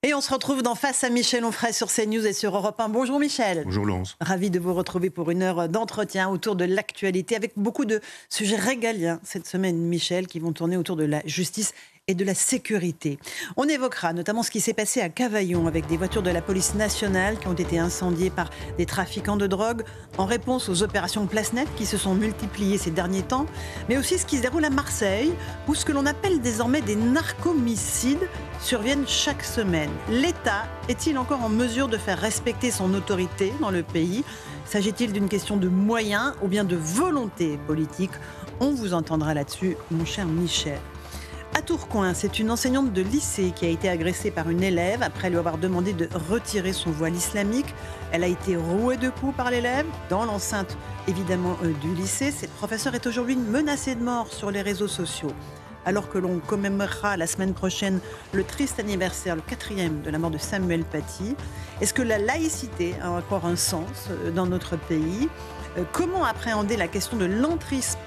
Et on se retrouve dans Face à Michel Onfray sur CNews et sur Europe 1. Bonjour Michel. Bonjour Laurence. Ravi de vous retrouver pour une heure d'entretien autour de l'actualité avec beaucoup de sujets régaliens cette semaine, Michel, qui vont tourner autour de la justice et de la sécurité. On évoquera notamment ce qui s'est passé à Cavaillon avec des voitures de la police nationale qui ont été incendiées par des trafiquants de drogue en réponse aux opérations Place Nette qui se sont multipliées ces derniers temps, mais aussi ce qui se déroule à Marseille où ce que l'on appelle désormais des narcomicides surviennent chaque semaine. L'État est-il encore en mesure de faire respecter son autorité dans le pays ? S'agit-il d'une question de moyens ou bien de volonté politique ? On vous entendra là-dessus, mon cher Michel. À Tourcoing, c'est une enseignante de lycée qui a été agressée par une élève après lui avoir demandé de retirer son voile islamique. Elle a été rouée de coups par l'élève dans l'enceinte, évidemment, du lycée. Cette professeure est aujourd'hui menacée de mort sur les réseaux sociaux. Alors que l'on commémorera la semaine prochaine le triste anniversaire, le 4e de la mort de Samuel Paty, est-ce que la laïcité a encore un sens dans notre pays ? Comment appréhender la question de l'entrisme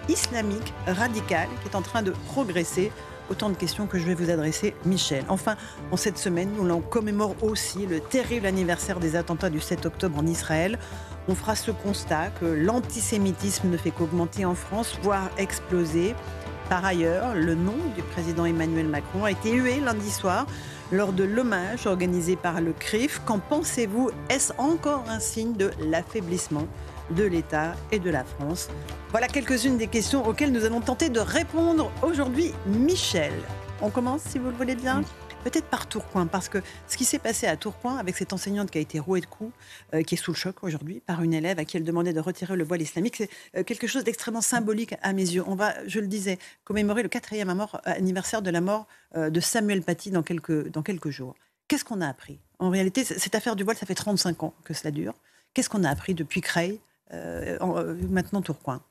islamique radical qui est en train de progresser? Autant de questions que je vais vous adresser, Michel. Enfin, en cette semaine, nous l'on commémore aussi le terrible anniversaire des attentats du 7 octobre en Israël. On fera ce constat que l'antisémitisme ne fait qu'augmenter en France, voire exploser. Par ailleurs, le nom du président Emmanuel Macron a été hué lundi soir lors de l'hommage organisé par le CRIF. Qu'en pensez-vous ? Est-ce encore un signe de l'affaiblissement de l'État et de la France? Voilà quelques-unes des questions auxquelles nous allons tenter de répondre aujourd'hui, Michel. On commence, si vous le voulez bien ? Peut-être par Tourcoing, parce que ce qui s'est passé à Tourcoing avec cette enseignante qui a été rouée de coups, qui est sous le choc aujourd'hui par une élève à qui elle demandait de retirer le voile islamique, c'est quelque chose d'extrêmement symbolique à mes yeux. On va, je le disais, commémorer le 4e anniversaire de la mort de Samuel Paty dans quelques jours. Qu'est-ce qu'on a appris ? En réalité, cette affaire du voile, ça fait 35 ans que cela dure. Qu'est-ce qu'on a appris depuis Creil, maintenant Tourcoing ?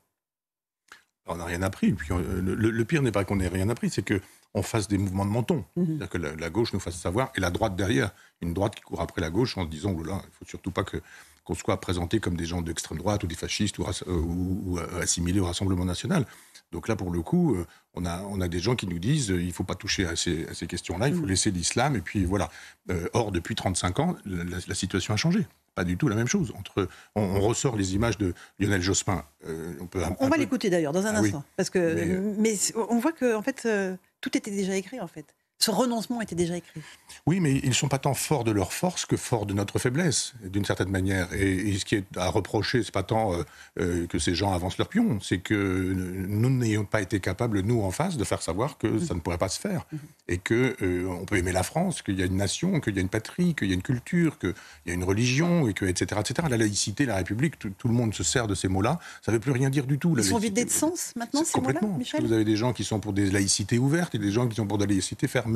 On n'a rien appris. Puis, le pire n'est pas qu'on n'ait rien appris, c'est qu'on fasse des mouvements de menton. C'est-à-dire que la gauche nous fasse savoir, et la droite derrière, une droite qui court après la gauche en se disant, il ne faut surtout pas qu'on soit présenté comme des gens d'extrême droite ou des fascistes ou assimilés au Rassemblement national. Donc là, pour le coup, on a des gens qui nous disent il ne faut pas toucher à ces questions-là, il faut laisser l'islam, et puis voilà. Or, depuis 35 ans, la situation a changé. Pas du tout la même chose. On ressort les images de Lionel Jospin. On va l'écouter d'ailleurs dans un instant. Oui, parce que, mais on voit que en fait, tout était déjà écrit en fait. Ce renoncement était déjà écrit. Oui, mais ils ne sont pas tant forts de leur force que forts de notre faiblesse, d'une certaine manière. Et ce qui est à reprocher, ce n'est pas tant que ces gens avancent leur pion, c'est que nous n'ayons pas été capables, nous en face, de faire savoir que ça ne pourrait pas se faire. Et qu'on peut aimer la France, qu'il y a une nation, qu'il y a une patrie, qu'il y a une culture, qu'il y a une religion, et que, etc., etc. La laïcité, la République, tout le monde se sert de ces mots-là. Ça ne veut plus rien dire du tout. Ils sont vidés de sens maintenant, ces mots-là, Michel ? Vous avez des gens qui sont pour des laïcités ouvertes et des gens qui sont pour des laïcités fermées.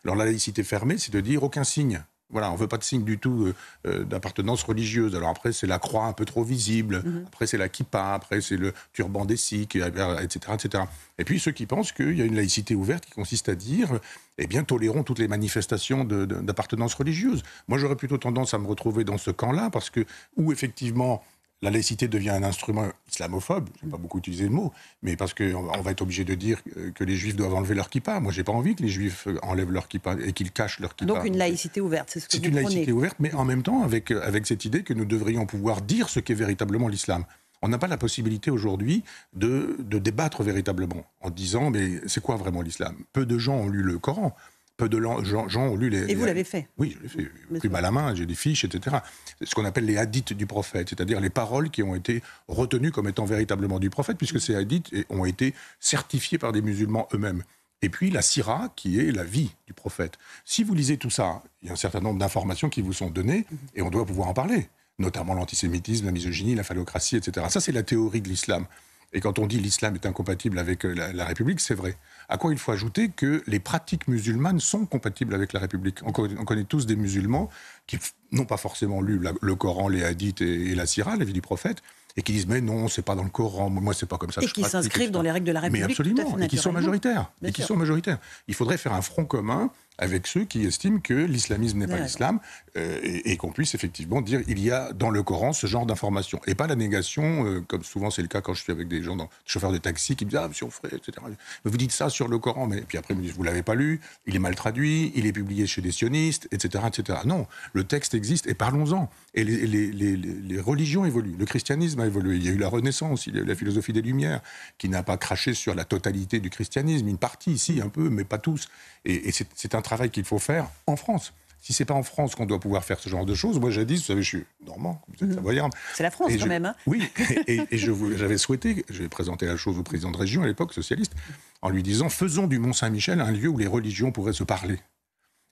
Alors la laïcité fermée, c'est de dire aucun signe. Voilà, on ne veut pas de signe du tout d'appartenance religieuse. Alors après, c'est la croix un peu trop visible, après c'est la kippa, après c'est le turban des sikhs, etc., etc. Et puis ceux qui pensent qu'il y a une laïcité ouverte qui consiste à dire, eh bien, tolérons toutes les manifestations d'appartenance religieuse. Moi, j'aurais plutôt tendance à me retrouver dans ce camp-là, parce que, où effectivement, la laïcité devient un instrument islamophobe, je n'ai pas beaucoup utilisé le mot, mais parce qu'on va être obligé de dire que les juifs doivent enlever leur kippa. Moi, je n'ai pas envie que les juifs enlèvent leur kippa et qu'ils cachent leur kippa. Donc une laïcité ouverte, c'est ce que vous prenez. C'est une laïcité ouverte, mais en même temps avec cette idée que nous devrions pouvoir dire ce qu'est véritablement l'islam. On n'a pas la possibilité aujourd'hui de débattre véritablement en disant mais c'est quoi vraiment l'islam ? Peu de gens ont lu le Coran. Peu de gens ont lu les... Et vous l'avez fait ? Oui, je l'ai fait. Plume à la main, j'ai des fiches, etc. C'est ce qu'on appelle les hadiths du prophète, c'est-à-dire les paroles qui ont été retenues comme étant véritablement du prophète, puisque ces hadiths ont été certifiés par des musulmans eux-mêmes. Et puis la sira, qui est la vie du prophète. Si vous lisez tout ça, il y a un certain nombre d'informations qui vous sont données, et on doit pouvoir en parler, notamment l'antisémitisme, la misogynie, la phallocratie, etc. Ça, c'est la théorie de l'islam. Et quand on dit l'islam est incompatible avec la République, c'est vrai. À quoi il faut ajouter que les pratiques musulmanes sont compatibles avec la République. On connaît tous des musulmans qui n'ont pas forcément lu le Coran, les hadiths et la sira, la vie du prophète, et qui disent mais non, c'est pas dans le Coran, moi c'est pas comme ça. Et qui s'inscrivent dans les règles de la République. Mais absolument, et qui sont majoritaires. Il faudrait faire un front commun avec ceux qui estiment que l'islamisme n'est pas l'islam, et qu'on puisse effectivement dire il y a dans le Coran ce genre d'informations. Et pas la négation, comme souvent c'est le cas quand je suis avec des gens, chauffeurs de taxi, qui me disent « Ah, monsieur Onfray, etc. » Mais vous dites ça sur le Coran, mais puis après ils me disent « Vous l'avez pas lu, il est mal traduit, il est publié chez des sionistes, etc. etc. » Non, le texte existe, et parlons-en. Et les religions évoluent, le christianisme a évolué, il y a eu la Renaissance, il y a eu la philosophie des Lumières, qui n'a pas craché sur la totalité du christianisme, une partie ici, un peu, mais pas tous. Et c'est un travail qu'il faut faire en France. Si c'est pas en France qu'on doit pouvoir faire ce genre de choses, moi jadis, vous savez, je suis normand, vous êtes savoyard. C'est la France quand même. Hein. Oui, et j'avais souhaité, j'ai présenté la chose au président de région à l'époque, socialiste, en lui disant, faisons du Mont-Saint-Michel un lieu où les religions pourraient se parler.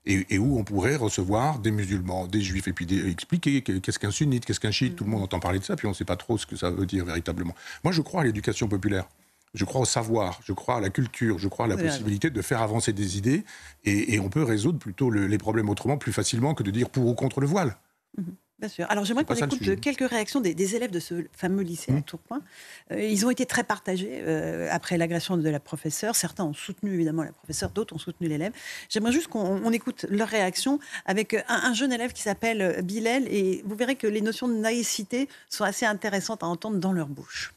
Et où on pourrait recevoir des musulmans, des juifs, et puis expliquer qu'est-ce qu'un sunnite, qu'est-ce qu'un chiite, tout le monde entend parler de ça, puis on ne sait pas trop ce que ça veut dire véritablement. Moi je crois à l'éducation populaire. Je crois au savoir, je crois à la culture, je crois à la possibilité de faire avancer des idées, et on peut résoudre plutôt les problèmes autrement, plus facilement que de dire pour ou contre le voile. Bien sûr. Alors j'aimerais qu'on écoute quelques réactions des élèves de ce fameux lycée à Tourcoing. Ils ont été très partagés après l'agression de la professeure. Certains ont soutenu évidemment la professeure, d'autres ont soutenu l'élève. J'aimerais juste qu'on écoute leurs réactions avec un jeune élève qui s'appelle Bilal, et vous verrez que les notions de laïcité sont assez intéressantes à entendre dans leur bouche.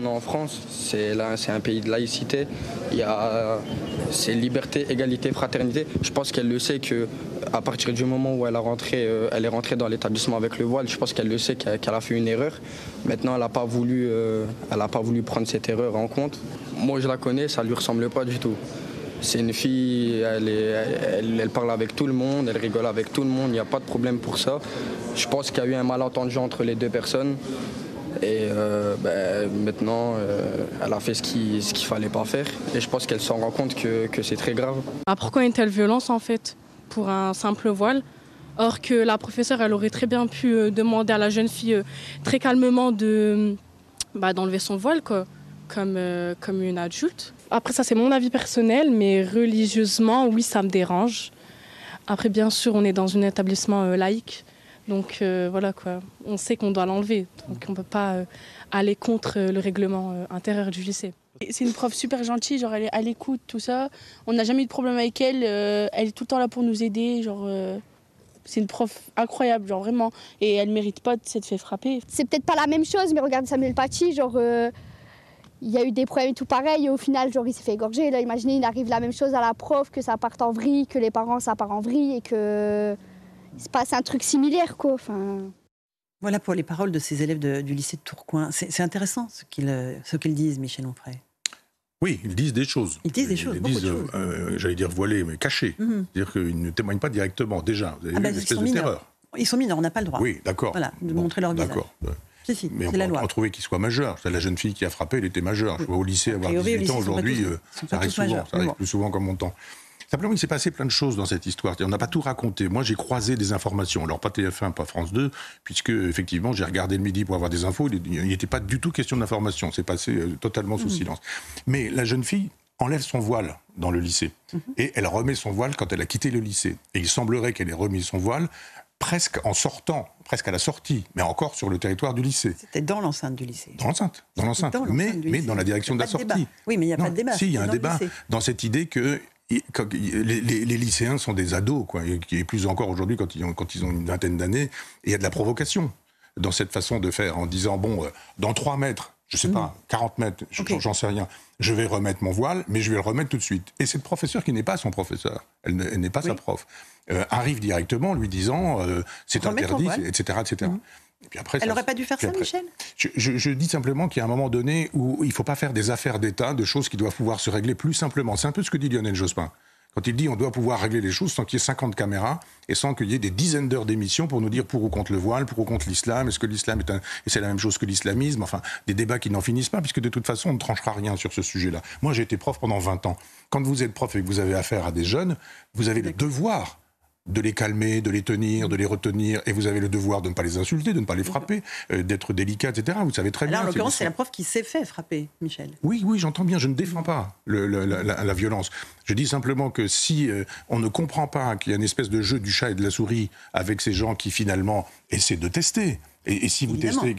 En France, c'est un pays de laïcité. C'est liberté, égalité, fraternité. Je pense qu'elle le sait qu'à partir du moment où elle est rentrée dans l'établissement avec le voile, je pense qu'elle le sait qu'elle a fait une erreur. Maintenant, elle n'a pas voulu prendre cette erreur en compte. Moi, je la connais, ça ne lui ressemble pas du tout. C'est une fille, elle parle avec tout le monde, elle rigole avec tout le monde, il n'y a pas de problème pour ça. Je pense qu'il y a eu un malentendu entre les deux personnes. Et maintenant, elle a fait ce qu'il fallait pas faire. Et je pense qu'elle s'en rend compte que c'est très grave. Pourquoi une telle violence, en fait, pour un simple voile ? Or que la professeure, elle aurait très bien pu demander à la jeune fille très calmement d'enlever son voile, quoi, comme une adulte. Après, ça, c'est mon avis personnel, mais religieusement, oui, ça me dérange. Après, bien sûr, on est dans un établissement laïque. Donc voilà quoi, on sait qu'on doit l'enlever, donc on ne peut pas aller contre le règlement intérieur du lycée. C'est une prof super gentille, genre elle écoute tout ça, on n'a jamais eu de problème avec elle, elle est tout le temps là pour nous aider, genre c'est une prof incroyable, genre vraiment, et elle mérite pas de s'être fait frapper. C'est peut-être pas la même chose, mais regarde Samuel Paty, genre il y a eu des problèmes et tout pareil, et au final genre il s'est fait égorger, là imaginez il arrive la même chose à la prof, que ça parte en vrille, que les parents ça part en vrille et que... Il se passe un truc similaire, quoi. Voilà pour les paroles de ces élèves du lycée de Tourcoing. C'est intéressant ce qu'ils disent, Michel Onfray. Oui, ils disent des choses. Ils disent des choses, beaucoup de choses. J'allais dire voilées, mais cachées. C'est-à-dire qu'ils ne témoignent pas directement, déjà. Vous avez vu une espèce de terreur. Ils sont mineurs, on n'a pas le droit. Oui, d'accord. Voilà, de montrer leur visage. D'accord. Si, mais c'est la loi. On trouvait qu'ils soient majeurs. La jeune fille qui a frappé, elle était majeure. Je vois au lycée avoir 18 ans aujourd'hui, ça arrive souvent. Ça arrive plus souvent qu'en mon temps. Simplement, il s'est passé plein de choses dans cette histoire. On n'a pas tout raconté. Moi, j'ai croisé des informations. Alors, pas TF1, pas France 2, puisque, effectivement, j'ai regardé le midi pour avoir des infos. Il n'était pas du tout question d'information. C'est passé totalement sous silence. Mais la jeune fille enlève son voile dans le lycée. Et elle remet son voile quand elle a quitté le lycée. Et il semblerait qu'elle ait remis son voile presque en sortant, presque à la sortie, mais encore sur le territoire du lycée. C'était dans l'enceinte du lycée. Dans l'enceinte, mais dans la direction de la sortie. Oui, mais il n'y a pas de débat. Si, il y a un débat dans cette idée que les lycéens sont des ados, quoi, et plus encore aujourd'hui quand ils ont une vingtaine d'années, et il y a de la provocation dans cette façon de faire, en disant, dans 3 mètres, je sais pas, 40 mètres, j'en sais rien, je vais remettre mon voile, mais je vais le remettre tout de suite. Et cette professeure qui n'est pas son professeur, elle n'est pas sa prof, arrive directement en lui disant, c'est interdit, etc. etc. Et puis après, elle n'aurait pas dû faire ça, Michel ? Je dis simplement qu'il y a un moment donné où il ne faut pas faire des affaires d'État, de choses qui doivent pouvoir se régler plus simplement. C'est un peu ce que dit Lionel Jospin. Quand il dit on doit pouvoir régler les choses sans qu'il y ait 50 caméras et sans qu'il y ait des dizaines d'heures d'émissions pour nous dire pour ou contre le voile, pour ou contre l'islam, est-ce que l'islam c'est la même chose que l'islamisme, enfin des débats qui n'en finissent pas, puisque de toute façon on ne tranchera rien sur ce sujet-là. Moi j'ai été prof pendant 20 ans. Quand vous êtes prof et que vous avez affaire à des jeunes, vous avez le devoir de les calmer, de les tenir, de les retenir, et vous avez le devoir de ne pas les insulter, de ne pas les frapper, d'être délicat, etc. Vous savez très bien. Là, en l'occurrence, c'est la prof qui s'est fait frapper, Michel. Oui, j'entends bien, je ne défends pas la violence. Je dis simplement que si on ne comprend pas qu'il y a une espèce de jeu du chat et de la souris avec ces gens qui finalement essaient de tester, Et si vous testez...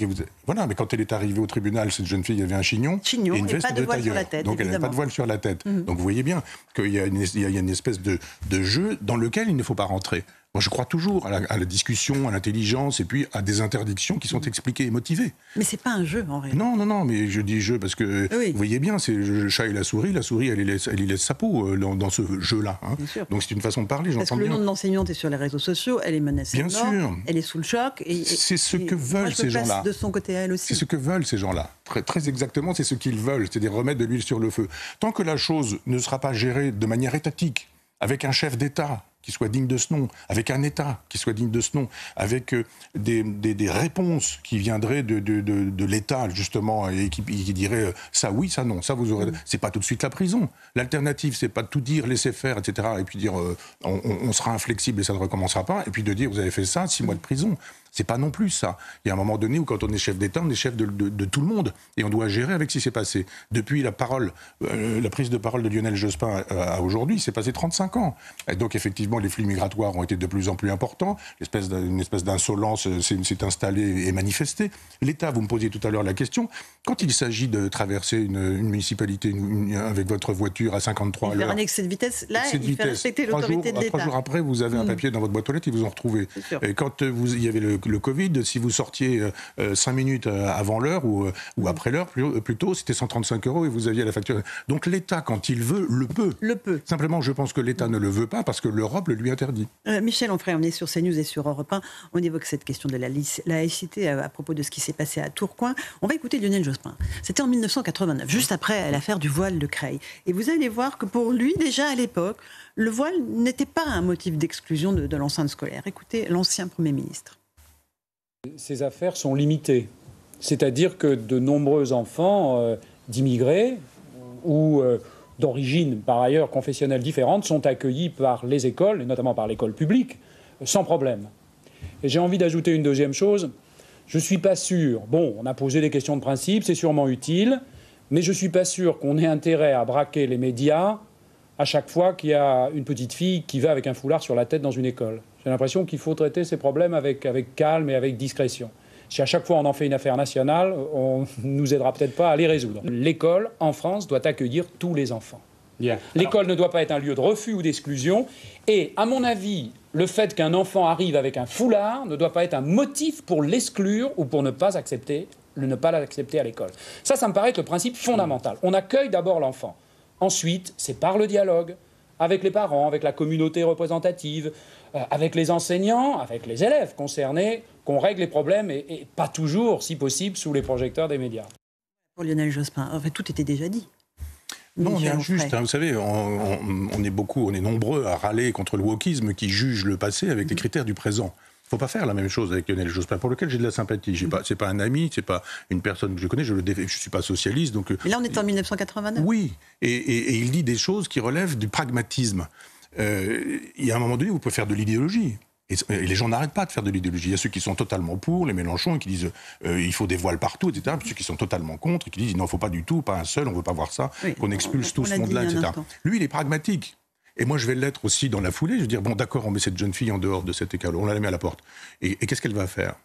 Voilà, mais quand elle est arrivée au tribunal, cette jeune fille, il y avait un chignon et une veste pas de voile sur la tête. Donc elle n'avait pas de voile sur la tête. Donc vous voyez bien qu'il y a une espèce de jeu dans lequel il ne faut pas rentrer. Moi, je crois toujours à la discussion, à l'intelligence, et puis à des interdictions qui sont expliquées et motivées. Mais c'est pas un jeu, en réalité. Non, mais je dis jeu parce que, vous voyez bien, c'est le chat et la souris, elle y laisse sa peau dans ce jeu-là. Hein. Donc c'est une façon de parler, j'entends bien. Parce que le nom de l'enseignante est sur les réseaux sociaux, elle est menacée de mort, sûr. Elle est sous le choc. C'est ce que veulent ces gens-là. De son côté à elle aussi. C'est ce que veulent ces gens-là. Très, très exactement, c'est ce qu'ils veulent, c'est-à-dire remettre de l'huile sur le feu. Tant que la chose ne sera pas gérée de manière étatique, avec un chef d'État qui soit digne de ce nom, avec un État qui soit digne de ce nom, avec des réponses qui viendraient de l'État, justement, et qui diraient ça oui, ça non, ça vous aurez... C'est pas tout de suite la prison. L'alternative, c'est pas de tout dire, laisser faire, etc., et puis dire on sera inflexible et ça ne recommencera pas, et puis de dire vous avez fait ça, 6 mois de prison. C'est pas non plus ça. Il y a un moment donné où quand on est chef d'État, on est chef de tout le monde, et on doit gérer avec ce qui s'est passé. Depuis la prise de parole de Lionel Jospin à aujourd'hui, il s'est passé 35 ans. Et donc effectivement, les flux migratoires ont été de plus en plus importants, une espèce d'insolence s'est installée et manifestée. L'État, vous me posiez tout à l'heure la question, quand il s'agit de traverser une municipalité avec votre voiture à 53 à l'heure... Il fait un excès de vitesse, là, il fait respecter l'autorité de l'État. 3 jours après, vous avez un papier dans votre boîte aux lettres, ils vous ont retrouvé. Et quand il y avait le Covid, si vous sortiez 5 minutes avant l'heure ou après l'heure, plutôt, c'était 135 € et vous aviez la facture. Donc l'État, quand il veut, le peut. Simplement, je pense que l'État ne le veut pas parce que l'Europe le lui interdit. Michel Onfray, on est sur CNews et sur Europe 1. On évoque cette question de la laïcité à propos de ce qui s'est passé à Tourcoing. On va écouter Lionel Jospin. C'était en 1989, juste après l'affaire du voile de Creil. Et vous allez voir que pour lui, déjà à l'époque, le voile n'était pas un motif d'exclusion de l'enceinte scolaire. Écoutez l'ancien Premier ministre. Ces affaires sont limitées. C'est-à-dire que de nombreux enfants d'immigrés ou d'origine, par ailleurs, confessionnelle différente, sont accueillis par les écoles, et notamment par l'école publique, sans problème. Et j'ai envie d'ajouter une deuxième chose. Je ne suis pas sûr, on a posé des questions de principe, c'est sûrement utile, mais je ne suis pas sûr qu'on ait intérêt à braquer les médias à chaque fois qu'il y a une petite fille qui va avec un foulard sur la tête dans une école. J'ai l'impression qu'il faut traiter ces problèmes avec calme et avec discrétion. Si à chaque fois on en fait une affaire nationale, on ne nous aidera peut-être pas à les résoudre. L'école, en France, doit accueillir tous les enfants. Bien. L'école ne doit pas être un lieu de refus ou d'exclusion. Et, à mon avis, le fait qu'un enfant arrive avec un foulard ne doit pas être un motif pour l'exclure ou pour ne pas l'accepter à l'école. Ça me paraît être le principe fondamental. On accueille d'abord l'enfant. Ensuite, c'est par le dialogue avec les parents, avec la communauté représentative, avec les enseignants, avec les élèves concernés, qu'on règle les problèmes et pas toujours, si possible, sous les projecteurs des médias. Pour Lionel Jospin, en fait, tout était déjà dit. Non, on est injuste. Vous savez, on est nombreux à râler contre le wokisme qui juge le passé avec les critères du présent. Il ne faut pas faire la même chose avec Lionel Jospin, pour lequel j'ai de la sympathie. C'est pas un ami, c'est pas une personne que je connais, je ne suis pas socialiste. Donc, mais là, on est en 1989. Oui, et il dit des choses qui relèvent du pragmatisme. Il y a un moment donné où vous pouvez faire de l'idéologie. Et les gens n'arrêtent pas de faire de l'idéologie. Il y a ceux qui sont totalement pour, les Mélenchon, et qui disent il faut des voiles partout, etc. Puis ceux qui sont totalement contre, et qui disent non, il ne faut pas du tout, pas un seul, on ne veut pas voir ça, qu'on expulse tout ce monde-là, etc. Lui, il est pragmatique. Et moi, je vais l'être aussi dans la foulée. Je veux dire, d'accord, on met cette jeune fille en dehors de cette école, on la met à la porte. Et qu'est-ce qu'elle va faire ?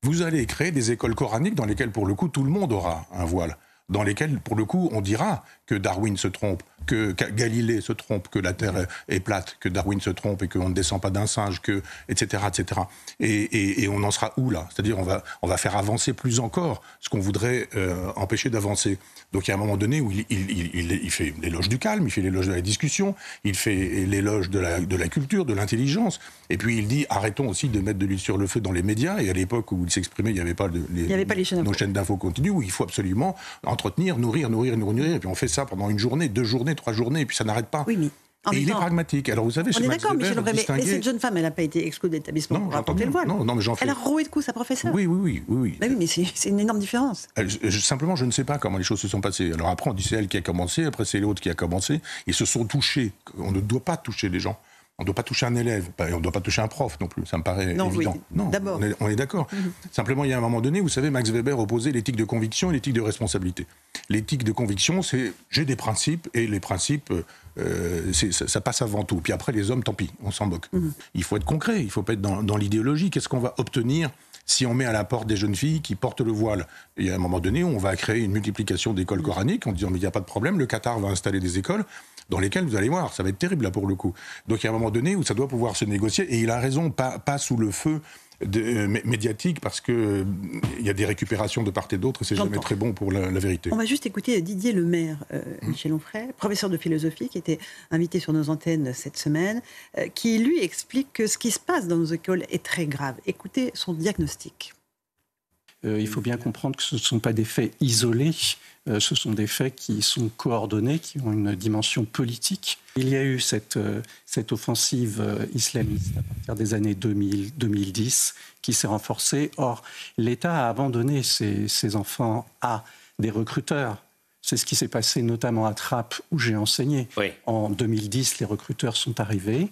Vous allez créer des écoles coraniques dans lesquelles, pour le coup, tout le monde aura un voile. Dans lesquelles, pour le coup, on dira que Darwin se trompe, que Galilée se trompe, que la Terre est plate, que Darwin se trompe et qu'on ne descend pas d'un singe, etc., etc. Et on en sera où, là ? C'est-à-dire, on va faire avancer plus encore ce qu'on voudrait empêcher d'avancer. Donc, il y a un moment donné où il fait l'éloge du calme, il fait l'éloge de la discussion, il fait l'éloge de la culture, de l'intelligence. Et puis, il dit, arrêtons aussi de mettre de l'huile sur le feu dans les médias. Et à l'époque où il s'exprimait, il n'y avait pas nos chaînes d'infos continues, où il faut absolument entretenir, nourrir. Et puis, on fait ça pendant une journée, 2 journées, 3 journées, et puis ça n'arrête pas. Oui, mais et il est pragmatique. Alors vous savez, on est d'accord, Michel Onfray, mais cette jeune femme, elle n'a pas été exclue de l'établissement pour apporter le voile. Non, mais elle a roué de coups sa professeure. Oui. Bah oui, mais c'est une énorme différence. Simplement, je ne sais pas comment les choses se sont passées. Alors après, on dit c'est elle qui a commencé, après c'est l'autre qui a commencé. Ils se sont touchés. On ne doit pas toucher les gens. On ne doit pas toucher un élève, on ne doit pas toucher un prof non plus, ça me paraît évident. Oui, non, d'abord. On est d'accord. Simplement, il y a un moment donné, vous savez, Max Weber opposait l'éthique de conviction et l'éthique de responsabilité. L'éthique de conviction, c'est j'ai des principes, et les principes, ça passe avant tout. Puis après, les hommes, tant pis, on s'en moque. Il faut être concret, il ne faut pas être dans l'idéologie. Qu'est-ce qu'on va obtenir si on met à la porte des jeunes filles qui portent le voile. Et à un moment donné, on va créer une multiplication d'écoles coraniques en disant mais il n'y a pas de problème, le Qatar va installer des écoles dans lesquelles vous allez voir, ça va être terrible là pour le coup. Donc il y a un moment donné où ça doit pouvoir se négocier, et il a raison, pas sous le feu médiatique, parce qu'il y a des récupérations de part et d'autre, et c'est jamais très bon pour la vérité. On va juste écouter Didier Lemaire, Michel Onfray, professeur de philosophie, qui était invité sur nos antennes cette semaine, qui lui explique que ce qui se passe dans nos écoles est très grave. Écoutez son diagnostic. Il faut bien comprendre que ce ne sont pas des faits isolés, ce sont des faits qui sont coordonnés, qui ont une dimension politique. Il y a eu cette offensive islamiste à partir des années 2000-2010 qui s'est renforcée. Or, l'État a abandonné ces enfants à des recruteurs. C'est ce qui s'est passé notamment à Trappes, où j'ai enseigné. Oui. En 2010, les recruteurs sont arrivés.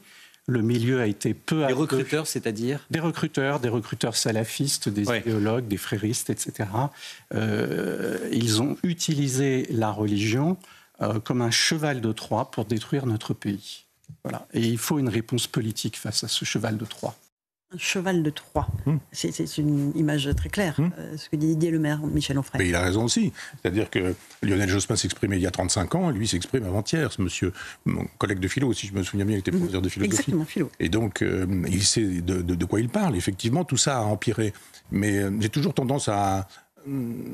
Le milieu a été peu à peu... Des recruteurs, c'est-à-dire ? Des recruteurs salafistes, des idéologues, des fréristes, etc. Ils ont utilisé la religion comme un cheval de Troie pour détruire notre pays. Voilà. Et il faut une réponse politique face à ce cheval de Troie. Un cheval de Troie. C'est une image très claire, ce que dit Didier Lemaire, Michel Onfray. Mais il a raison aussi. C'est-à-dire que Lionel Jospin s'exprimait il y a 35 ans, lui s'exprime avant-hier, ce monsieur, mon collègue de philo, si je me souviens bien, il était professeur de philosophie. Exactement, philo. Et donc, il sait de quoi il parle. Effectivement, tout ça a empiré. Mais j'ai toujours tendance à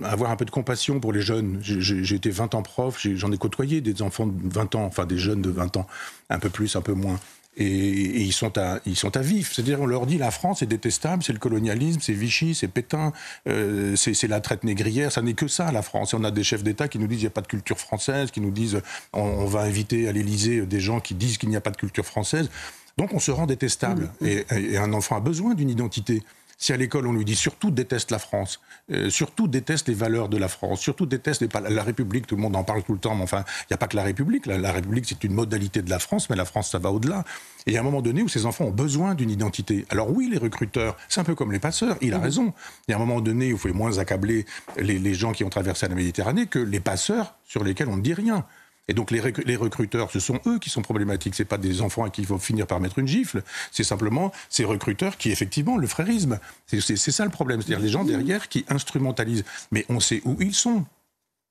avoir un peu de compassion pour les jeunes. J'ai été 20 ans prof, j'en ai côtoyé des enfants de 20 ans, enfin des jeunes de 20 ans, un peu plus, un peu moins. Et ils sont à vif. C'est-à-dire, on leur dit la France est détestable, c'est le colonialisme, c'est Vichy, c'est Pétain, c'est la traite négrière. Ça n'est que ça, la France. Et on a des chefs d'État qui nous disent qu'il n'y a pas de culture française, qui nous disent on va inviter à l'Élysée des gens qui disent qu'il n'y a pas de culture française. Donc on se rend détestable. Et un enfant a besoin d'une identité. Si à l'école on lui dit surtout déteste la France, surtout déteste les valeurs de la France, surtout déteste la République, tout le monde en parle tout le temps, mais enfin, il n'y a pas que la République. La République, c'est une modalité de la France, mais la France, ça va au-delà. Et il y a un moment donné où ces enfants ont besoin d'une identité. Alors oui, les recruteurs, c'est un peu comme les passeurs, il a raison. Il y a un moment donné où il faut moins accabler les gens qui ont traversé la Méditerranée que les passeurs sur lesquels on ne dit rien. Et donc les recruteurs, ce sont eux qui sont problématiques. C'est pas des enfants à qui il faut finir par mettre une gifle. C'est simplement ces recruteurs qui, effectivement, le frérisme. C'est ça le problème. C'est-à-dire les gens derrière qui instrumentalisent. Mais on sait où ils sont.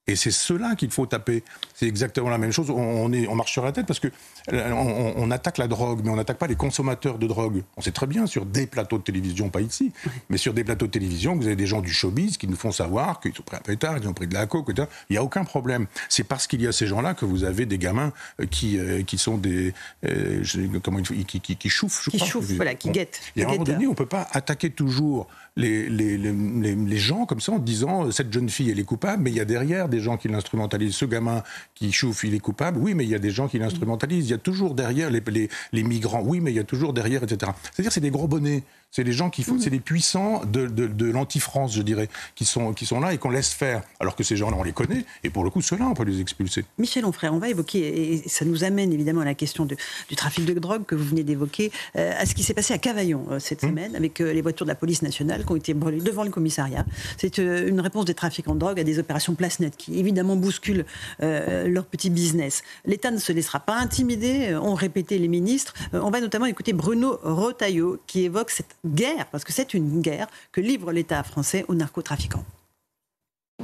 Et c'est ceux-là qu'il faut taper. C'est exactement la même chose. On marche sur la tête parce que on attaque la drogue, mais on n'attaque pas les consommateurs de drogue. On sait très bien sur des plateaux de télévision, pas ici, mais sur des plateaux de télévision, vous avez des gens du showbiz qui nous font savoir qu'ils ont pris un pétard, qu'ils ont pris de la coke, etc. Il n'y a aucun problème. C'est parce qu'il y a ces gens-là que vous avez des gamins qui sont des... qui chouffent, je crois. Qui chouffent, voilà, qui guettent. Et à un moment donné, on ne peut pas attaquer toujours les gens comme ça en disant cette jeune fille elle est coupable, mais il y a derrière des gens qui l'instrumentalisent. Ce gamin qui chauffe, il est coupable, oui, mais il y a des gens qui l'instrumentalisent. Il y a toujours derrière les migrants, oui, mais il y a toujours derrière, etc. C'est-à-dire c'est des gros bonnets. C'est les gens qui font, c'est les puissants de l'anti-France, je dirais, qui sont là et qu'on laisse faire. Alors que ces gens-là, on les connaît, et pour le coup, ceux-là, on peut les expulser. Michel Onfray, on va évoquer, et ça nous amène évidemment à la question du trafic de drogue que vous venez d'évoquer, à ce qui s'est passé à Cavaillon cette semaine, avec les voitures de la police nationale qui ont été brûlées devant le commissariat. C'est une réponse des trafiquants de drogue à des opérations place nette qui, évidemment, bousculent leur petit business. L'État ne se laissera pas intimider, ont répété les ministres. On va notamment écouter Bruno Retailleau qui évoque cette guerre, parce que c'est une guerre que livre l'État français aux narcotrafiquants.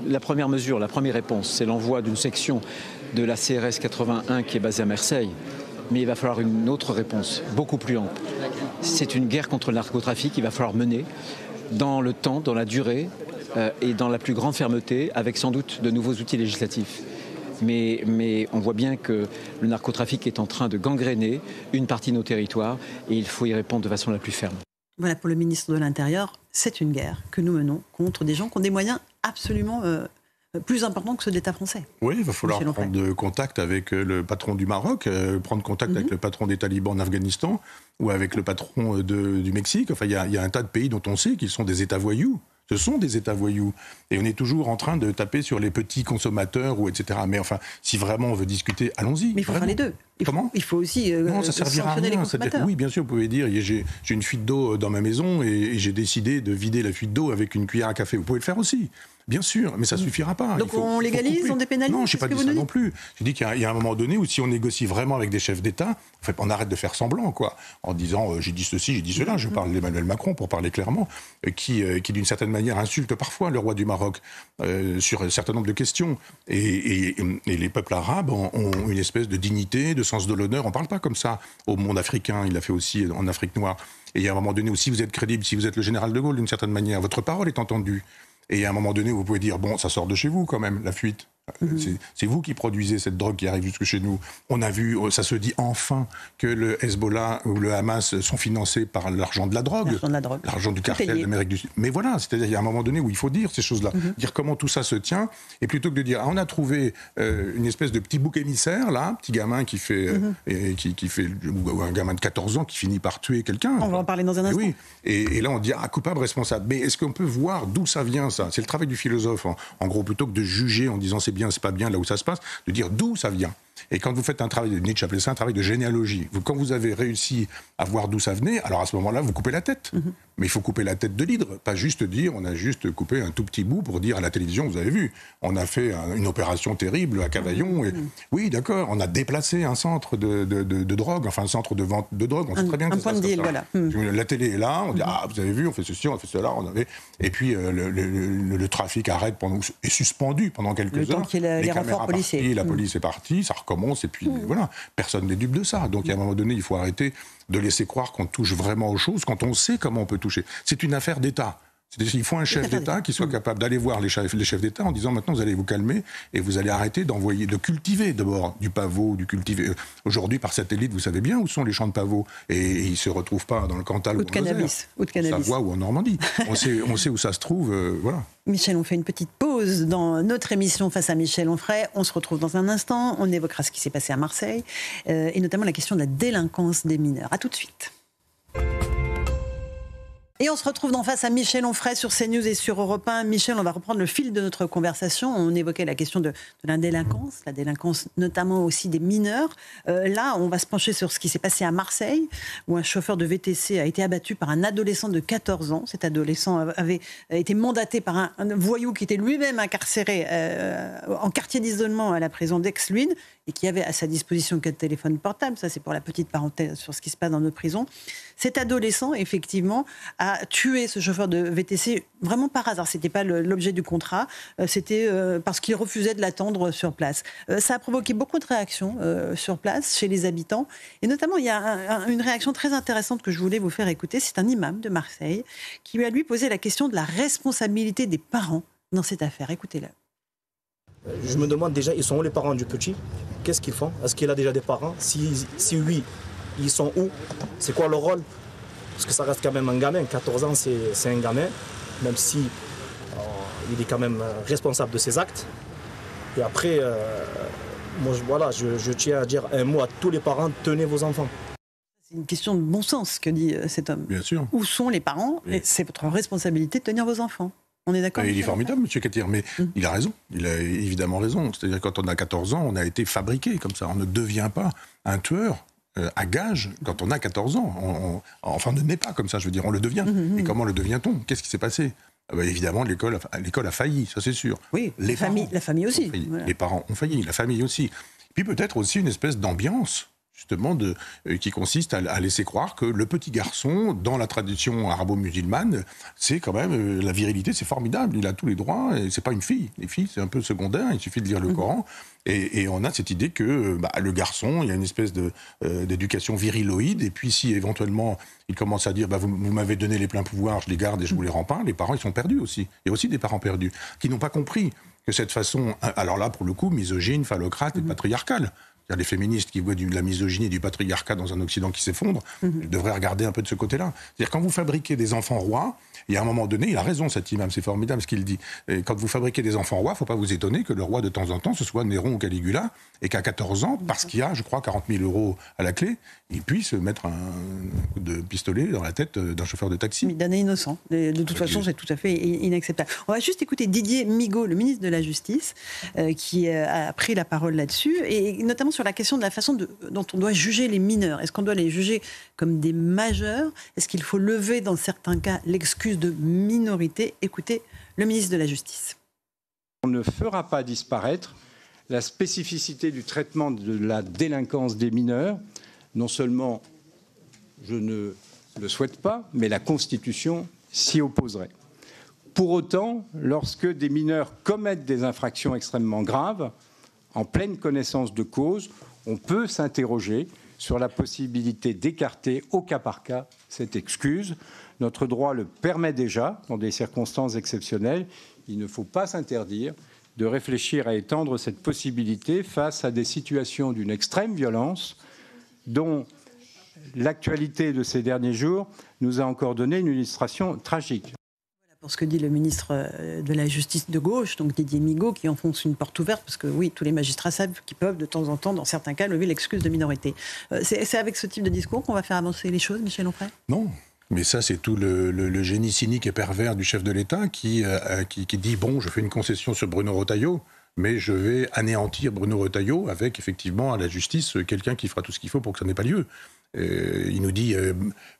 La première mesure, la première réponse, c'est l'envoi d'une section de la CRS 81 qui est basée à Marseille. Mais il va falloir une autre réponse, beaucoup plus ample. C'est une guerre contre le narcotrafic qu'il va falloir mener dans le temps, dans la durée et dans la plus grande fermeté, avec sans doute de nouveaux outils législatifs. Mais on voit bien que le narcotrafic est en train de gangréner une partie de nos territoires et il faut y répondre de façon la plus ferme. Voilà, pour le ministre de l'Intérieur, c'est une guerre que nous menons contre des gens qui ont des moyens absolument plus importants que ceux de l'État français. Oui, il va falloir prendre contact avec le patron du Maroc, prendre contact avec le patron des talibans en Afghanistan ou avec le patron du Mexique. Enfin, il y a un tas de pays dont on sait qu'ils sont des États voyous. Ce sont des États voyous. Et on est toujours en train de taper sur les petits consommateurs, etc. Mais enfin, si vraiment on veut discuter, allons-y. Mais il faut faire les deux. Il faut aussi non, ça servira à rien. Les consommateurs. Oui, bien sûr, vous pouvez dire, j'ai une fuite d'eau dans ma maison et j'ai décidé de vider la fuite d'eau avec une cuillère à café. Vous pouvez le faire aussi. Bien sûr, mais ça ne suffira pas. Donc on légalise, on dépénalise? Non, je n'ai pas dit ça non plus. Je dis qu'il y a un moment donné où si on négocie vraiment avec des chefs d'État, on arrête de faire semblant, quoi, en disant j'ai dit ceci, j'ai dit cela. Je parle d'Emmanuel Macron, pour parler clairement, qui d'une certaine manière insulte parfois le roi du Maroc sur un certain nombre de questions. Et les peuples arabes ont une espèce de dignité, de sens de l'honneur. On ne parle pas comme ça au monde africain. Il l'a fait aussi en Afrique noire. Et il y a un moment donné où si vous êtes crédible, si vous êtes le général de Gaulle d'une certaine manière, votre parole est entendue. Et à un moment donné, vous pouvez dire, bon, ça sort de chez vous quand même, la fuite. C'est vous qui produisez cette drogue qui arrive jusque chez nous. On a vu, ça se dit enfin, que le Hezbollah ou le Hamas sont financés par l'argent de la drogue. L'argent du cartel d'Amérique du Sud. Mais voilà, c'est-à-dire il y a un moment donné où il faut dire ces choses-là. Dire comment tout ça se tient. Et plutôt que de dire, on a trouvé une espèce de petit bouc émissaire, là, un petit gamin qui fait, ou un gamin de 14 ans qui finit par tuer quelqu'un. On va en parler dans un instant. Oui. Et là, on dit, coupable, responsable. Mais est-ce qu'on peut voir d'où ça vient, ça? C'est le travail du philosophe, en gros, plutôt que de juger en disant c'est bien, c'est pas bien, là où ça se passe, de dire d'où ça vient. Et quand vous faites un travail, Nietzsche appelait ça un travail de généalogie, quand vous avez réussi à voir d'où ça venait, alors à ce moment-là, vous coupez la tête. Mais il faut couper la tête de l'hydre, pas juste dire, on a juste coupé un tout petit bout pour dire à la télévision, vous avez vu, on a fait une opération terrible à Cavaillon, et oui, d'accord, on a déplacé un centre de drogue, enfin un centre de vente de drogue, on sait très bien que ça se passe comme ça. Voilà. La télé est là, on dit, vous avez vu, on fait ceci, on fait cela, et puis le trafic est suspendu pendant quelques heures. Les caméras parties, la police est partie, ça recommence, et puis voilà, personne n'est dupe de ça. Donc à un moment donné, il faut arrêter de laisser croire qu'on touche vraiment aux choses quand on sait comment on peut toucher. C'est une affaire d'État. Il faut un chef d'État qui soit capable d'aller voir les chefs d'État en disant maintenant vous allez vous calmer et vous allez arrêter de cultiver d'abord du pavot, Aujourd'hui par satellite, vous savez bien où sont les champs de pavot et ils ne se retrouvent pas dans le Cantal ou en Savoie ou en Normandie. On sait où ça se trouve, voilà. Michel, on fait une petite pause dans notre émission Face à Michel Onfray. On se retrouve dans un instant. On évoquera ce qui s'est passé à Marseille et notamment la question de la délinquance des mineurs. À tout de suite. Et on se retrouve dans Face à Michel Onfray sur CNews et sur Europe 1. Michel, on va reprendre le fil de notre conversation. On évoquait la question de la délinquance notamment aussi des mineurs. Là, on va se pencher sur ce qui s'est passé à Marseille, où un chauffeur de VTC a été abattu par un adolescent de 14 ans. Cet adolescent avait été mandaté par un voyou qui était lui-même incarcéré en quartier d'isolement à la prison d'Aix-Luynes et qui avait à sa disposition que de téléphone portable. Ça, c'est pour la petite parenthèse sur ce qui se passe dans nos prisons. Cet adolescent, effectivement, a tué ce chauffeur de VTC vraiment par hasard. Ce n'était pas l'objet du contrat, c'était parce qu'il refusait de l'attendre sur place. Ça a provoqué beaucoup de réactions sur place, chez les habitants. Et notamment, il y a une réaction très intéressante que je voulais vous faire écouter. C'est un imam de Marseille qui lui a posé la question de la responsabilité des parents dans cette affaire. Écoutez-le. Je me demande déjà, ils sont où les parents du petit? Qu'est-ce qu'ils font? Est-ce qu'il a déjà des parents? Si oui, ils sont où? C'est quoi leur rôle? Parce que ça reste quand même un gamin. 14 ans, c'est un gamin, même si il est quand même responsable de ses actes. Et après, moi, je tiens à dire un mot à tous les parents, tenez vos enfants. C'est une question de bon sens que dit cet homme. Bien sûr. Où sont les parents? Et c'est votre responsabilité de tenir vos enfants. On est d'accord? Il est formidable, M. Katir, mais il a raison. Il a évidemment raison. C'est-à-dire quand on a 14 ans, on a été fabriqué comme ça. On ne devient pas un tueur à gage quand on a 14 ans. On ne naît pas comme ça, je veux dire, on le devient. Et comment le devient-on? Qu'est-ce qui s'est passé? Évidemment, l'école a failli, ça c'est sûr. Oui, la famille aussi. Voilà. Les parents ont failli, la famille aussi. Puis peut-être aussi une espèce d'ambiance, justement, qui consiste à laisser croire que le petit garçon, dans la tradition arabo-musulmane, c'est quand même, la virilité, c'est formidable, il a tous les droits, et c'est pas une fille. Les filles, c'est un peu secondaire, il suffit de lire le Coran, et on a cette idée que le garçon, il y a une espèce d'éducation viriloïde, et puis si éventuellement il commence à dire vous m'avez donné les pleins pouvoirs, je les garde et je vous les rends pas, les parents ils sont perdus aussi. Il y a aussi des parents perdus, qui n'ont pas compris que cette façon, alors là pour le coup, misogyne, phallocrate et patriarcale. Les féministes qui voient de la misogynie et du patriarcat dans un Occident qui s'effondre, devraient regarder un peu de ce côté-là. C'est-à-dire quand vous fabriquez des enfants rois, il y a un moment donné, il a raison cet imam, c'est formidable ce qu'il dit. Et quand vous fabriquez des enfants rois, il ne faut pas vous étonner que le roi de temps en temps, ce soit Néron ou Caligula, et qu'à 14 ans, parce qu'il y a, je crois, 40 000 € à la clé, il puisse mettre un coup de pistolet dans la tête d'un chauffeur de taxi. D'un innocent. De toute façon, c'est tout à fait inacceptable. On va juste écouter Didier Migaud, le ministre de la Justice, qui a pris la parole là-dessus, et notamment sur la question de la façon dont on doit juger les mineurs. Est-ce qu'on doit les juger comme des majeurs? Est-ce qu'il faut lever, dans certains cas, l'excuse de minorité? Écoutez le ministre de la Justice. On ne fera pas disparaître la spécificité du traitement de la délinquance des mineurs. Non seulement je ne le souhaite pas, mais la Constitution s'y opposerait. Pour autant, lorsque des mineurs commettent des infractions extrêmement graves, en pleine connaissance de cause, on peut s'interroger sur la possibilité d'écarter au cas par cas cette excuse. Notre droit le permet déjà dans des circonstances exceptionnelles. Il ne faut pas s'interdire de réfléchir à étendre cette possibilité face à des situations d'une extrême violence dont l'actualité de ces derniers jours nous a encore donné une illustration tragique. Pour ce que dit le ministre de la Justice de gauche, donc Didier Migaud, qui enfonce une porte ouverte, parce que oui, tous les magistrats savent qu'ils peuvent de temps en temps, dans certains cas, lever l'excuse de minorité. C'est avec ce type de discours qu'on va faire avancer les choses, Michel Onfray ? Non. Mais ça, c'est tout le génie cynique et pervers du chef de l'État qui dit « Bon, je fais une concession sur Bruno Retailleau, mais je vais anéantir Bruno Retailleau avec, effectivement, à la justice, quelqu'un qui fera tout ce qu'il faut pour que ça n'ait pas lieu. » Il nous dit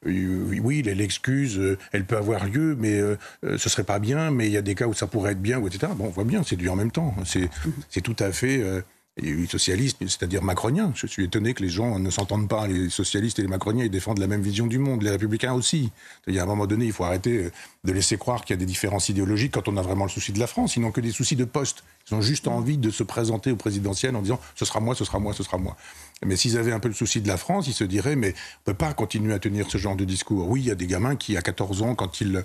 oui, l'excuse, elle peut avoir lieu, mais ce serait pas bien, mais il y a des cas où ça pourrait être bien, etc. Bon, on voit bien, c'est du en même temps. C'est tout à fait socialiste, c'est-à-dire macronien. Je suis étonné que les gens ne s'entendent pas. Les socialistes et les macroniens, ils défendent la même vision du monde. Les républicains aussi. Il y a un moment donné, il faut arrêter de laisser croire qu'il y a des différences idéologiques quand on a vraiment le souci de la France. Ils n'ont que des soucis de poste. Ils ont juste envie de se présenter au présidentiel en disant « ce sera moi, ce sera moi, ce sera moi ». Mais s'ils avaient un peu le souci de la France, ils se diraient « mais on ne peut pas continuer à tenir ce genre de discours ». Oui, il y a des gamins qui, à 14 ans, quand ils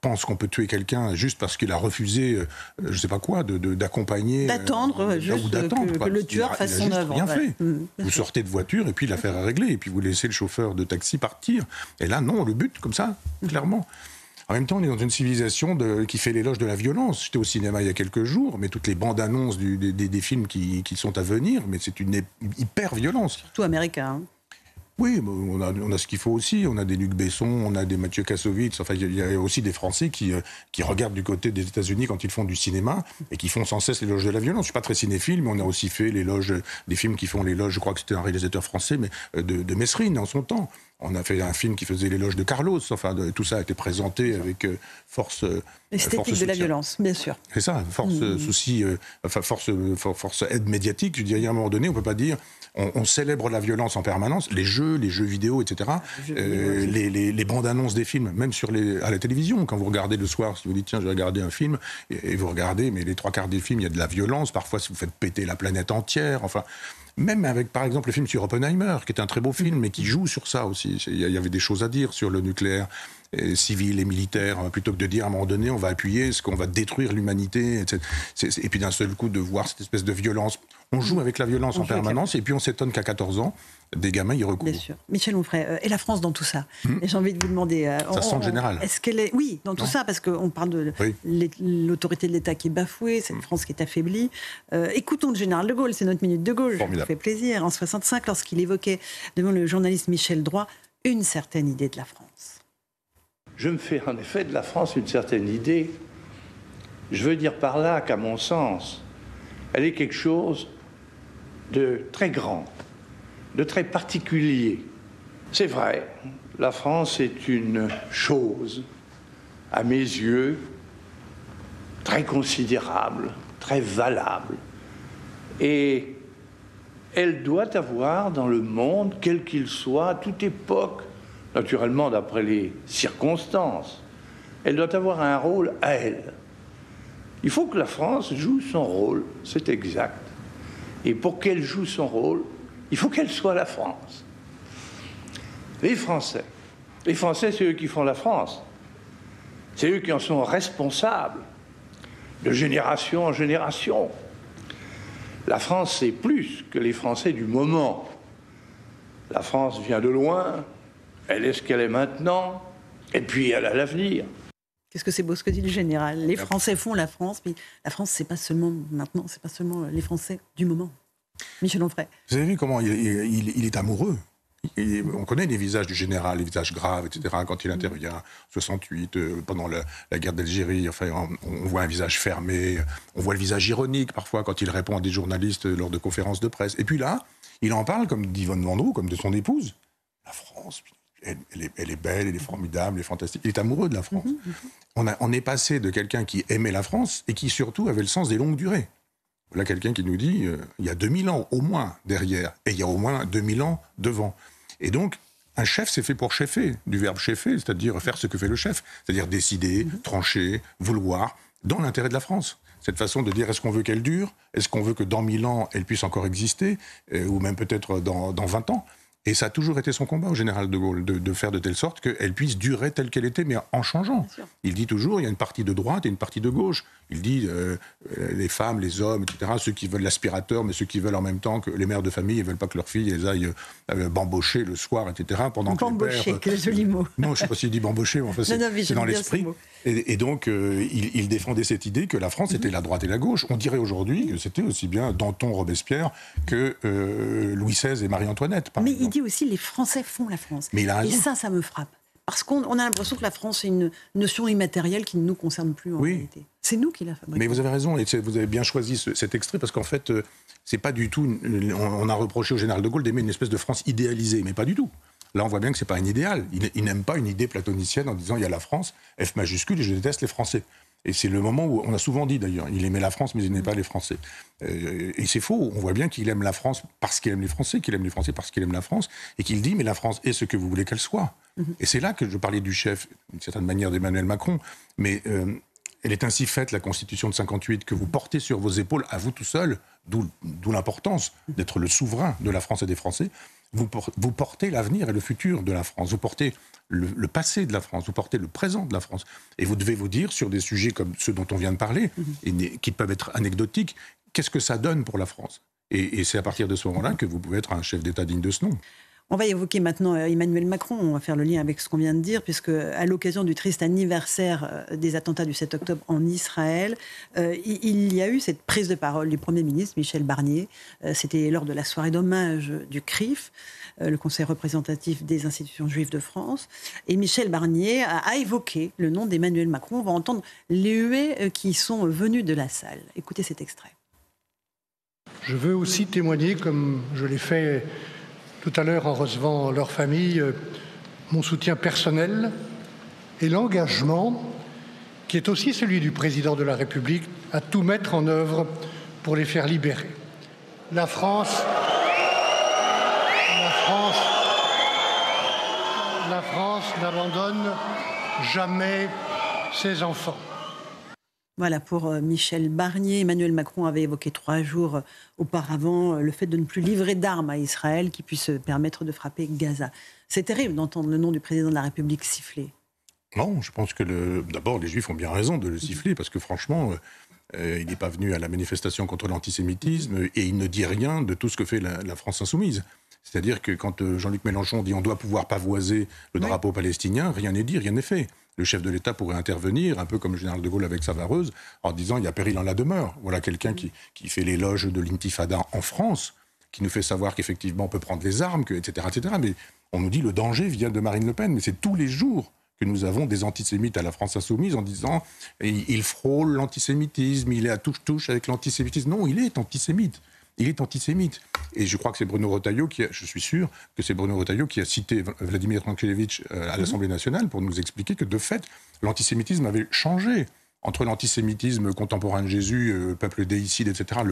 pensent qu'on peut tuer quelqu'un juste parce qu'il a refusé, je ne sais pas quoi, d'accompagner... D'attendre, juste que le tueur fasse son œuvre. Rien fait. Vous sortez de voiture et puis l'affaire est réglée. Et puis vous laissez le chauffeur de taxi partir. Et là, non, on le bute comme ça, clairement. En même temps, on est dans une civilisation qui fait l'éloge de la violence. J'étais au cinéma il y a quelques jours, mais toutes les bandes annonces des films qui sont à venir, mais c'est une hyper-violence. Surtout américain. Oui, on a ce qu'il faut aussi. On a des Luc Besson, on a des Mathieu Kassovitz. Enfin, il y a aussi des Français qui regardent du côté des États-Unis quand ils font du cinéma et qui font sans cesse l'éloge de la violence. Je suis pas très cinéphile, mais on a aussi fait l'éloge des films qui font l'éloge. Je crois que c'était un réalisateur français, mais de Mesrine en son temps. On a fait un film qui faisait l'éloge de Carlos. Enfin, tout ça a été présenté avec force. L'esthétique de la violence, bien sûr. C'est ça, force aide médiatique. Je dirais, à un moment donné, on peut pas dire. On célèbre la violence en permanence, les jeux vidéo, etc. Les bandes annonces des films, même à la télévision. Quand vous regardez le soir, si vous dites tiens, je vais regarder un film, et vous regardez, mais les 3/4 des films, il y a de la violence. Parfois, si vous faites péter la planète entière. Enfin. Même avec, par exemple, le film sur Oppenheimer, qui est un très beau film, mais qui joue sur ça aussi. Il y avait des choses à dire sur le nucléaire civil et militaire, plutôt que de dire à un moment donné, on va appuyer, est-ce qu'on va détruire l'humanité, etc. Et puis d'un seul coup, de voir cette espèce de violence. On joue avec la violence en permanence, et puis on s'étonne qu'à 14 ans, des gamins y recourent. Bien sûr. Michel Onfray, et la France dans tout ça Et j'ai envie de vous demander... ça sent le général. Est-ce qu'elle est... Oui, dans tout ça, parce qu'on parle de l'autorité de l'État qui est bafouée, c'est une France qui est affaiblie. Écoutons le général de Gaulle, c'est notre minute de Gaulle. Ça fait plaisir. En 65, lorsqu'il évoquait devant le journaliste Michel Droit une certaine idée de la France. Je me fais en effet de la France une certaine idée. Je veux dire par là qu'à mon sens, elle est quelque chose de très grand, de très particulier. C'est vrai, la France est une chose, à mes yeux, très considérable, très valable. Et elle doit avoir dans le monde, quel qu'il soit, à toute époque, naturellement d'après les circonstances, elle doit avoir un rôle à elle. Il faut que la France joue son rôle, c'est exact. Et pour qu'elle joue son rôle, il faut qu'elle soit la France. Les Français, c'est eux qui font la France. C'est eux qui en sont responsables, de génération en génération. La France, c'est plus que les Français du moment. La France vient de loin, elle est ce qu'elle est maintenant, et puis elle a l'avenir. Qu'est-ce que c'est beau ce que dit le général. Les Français font la France, mais la France, c'est pas seulement maintenant, c'est pas seulement les Français du moment. Michel Onfray. Vous avez vu comment il est amoureux. On connaît les visages du général, les visages graves, etc. Quand il intervient, 68, pendant la guerre d'Algérie, enfin, on voit un visage fermé, on voit le visage ironique parfois quand il répond à des journalistes lors de conférences de presse. Et puis là, il en parle, comme dit Yvonne Vendroux, comme de son épouse. La France, Elle est belle, elle est formidable, elle est fantastique. Il est amoureux de la France. On est passé de quelqu'un qui aimait la France et qui surtout avait le sens des longues durées. Voilà quelqu'un qui nous dit il y a 2000 ans au moins derrière et il y a au moins 2000 ans devant. Et donc, un chef, c'est fait pour cheffer, du verbe cheffer, c'est-à-dire faire ce que fait le chef, c'est-à-dire décider, trancher, vouloir, dans l'intérêt de la France. Cette façon de dire est-ce qu'on veut qu'elle dure, est-ce qu'on veut que dans 1000 ans, elle puisse encore exister, ou même peut-être dans 20 ans. Et ça a toujours été son combat au général de Gaulle, de faire de telle sorte qu'elle puisse durer telle qu'elle était, mais en changeant. Il dit toujours, il y a une partie de droite et une partie de gauche. Il dit, les femmes, les hommes, etc., ceux qui veulent l'aspirateur, mais ceux qui veulent en même temps que les mères de famille, ils ne veulent pas que leurs filles les aillent bambocher le soir, etc. Pendant bambocher, quel joli mot. Non, je ne sais pas s'il dit bambocher, mais enfin, c'est dans l'esprit. Et donc, il défendait cette idée que la France était la droite et la gauche. On dirait aujourd'hui que c'était aussi bien Danton, Robespierre que Louis XVI et Marie-Antoinette. Mais il dit aussi les Français font la France. Mais il a raison. Et ça me frappe. Parce qu'on a l'impression que la France est une notion immatérielle qui ne nous concerne plus en réalité. C'est nous qui la fabriquons. Mais vous avez raison, et vous avez bien choisi cet extrait, parce qu'en fait, c'est pas du tout... On a reproché au général de Gaulle d'aimer une espèce de France idéalisée, mais pas du tout. Là, on voit bien que c'est pas un idéal. Il n'aime pas une idée platonicienne en disant il y a la France, F majuscule, et je déteste les Français. Et c'est le moment où, on a souvent dit d'ailleurs, il aimait la France, mais il n'aimait pas les Français. Et c'est faux, on voit bien qu'il aime la France parce qu'il aime les Français, qu'il aime les Français parce qu'il aime la France, et qu'il dit, mais la France est ce que vous voulez qu'elle soit. Et c'est là que je parlais du chef, d'une certaine manière, d'Emmanuel Macron, mais elle est ainsi faite, la Constitution de 58, que vous portez sur vos épaules, à vous tout seul, d'où l'importance d'être le souverain de la France et des Français. Vous portez l'avenir et le futur de la France, vous portez le passé de la France, vous portez le présent de la France. Et vous devez vous dire, sur des sujets comme ceux dont on vient de parler, et qui peuvent être anecdotiques, qu'est-ce que ça donne pour la France ? Et c'est à partir de ce moment-là que vous pouvez être un chef d'État digne de ce nom. On va évoquer maintenant Emmanuel Macron, on va faire le lien avec ce qu'on vient de dire, puisque à l'occasion du triste anniversaire des attentats du 7 octobre en Israël, il y a eu cette prise de parole du Premier ministre Michel Barnier. C'était lors de la soirée d'hommage du CRIF, le Conseil représentatif des institutions juives de France. Et Michel Barnier a évoqué le nom d'Emmanuel Macron. On va entendre les huées qui sont venus de la salle. Écoutez cet extrait. Je veux aussi témoigner, comme je l'ai fait tout à l'heure en recevant leur famille, mon soutien personnel et l'engagement qui est aussi celui du président de la République à tout mettre en œuvre pour les faire libérer. La France n'abandonne jamais ses enfants. Voilà, pour Michel Barnier. Emmanuel Macron avait évoqué 3 jours auparavant le fait de ne plus livrer d'armes à Israël qui puisse permettre de frapper Gaza. C'est terrible d'entendre le nom du président de la République siffler. Non, je pense que d'abord, les Juifs ont bien raison de le siffler, parce que franchement, il n'est pas venu à la manifestation contre l'antisémitisme et il ne dit rien de tout ce que fait la France insoumise. C'est-à-dire que quand Jean-Luc Mélenchon dit on doit pouvoir pavoiser le drapeau palestinien, rien n'est dit, rien n'est fait. Le chef de l'État pourrait intervenir, un peu comme le général de Gaulle avec Savareuse, en disant il y a péril en la demeure. Voilà quelqu'un qui fait l'éloge de l'intifada en France, qui nous fait savoir qu'effectivement on peut prendre les armes, etc., etc. Mais on nous dit le danger vient de Marine Le Pen, mais c'est tous les jours que nous avons des antisémites à la France insoumise en disant il frôle l'antisémitisme, il est à touche-touche avec l'antisémitisme. Non, il est antisémite. Il est antisémite. Et je crois que c'est Bruno Retailleau je suis sûr que c'est Bruno Retailleau qui a cité Vladimir Trankelevitch à l'Assemblée nationale pour nous expliquer que de fait, l'antisémitisme avait changé entre l'antisémitisme contemporain de Jésus, peuple déicide, etc.,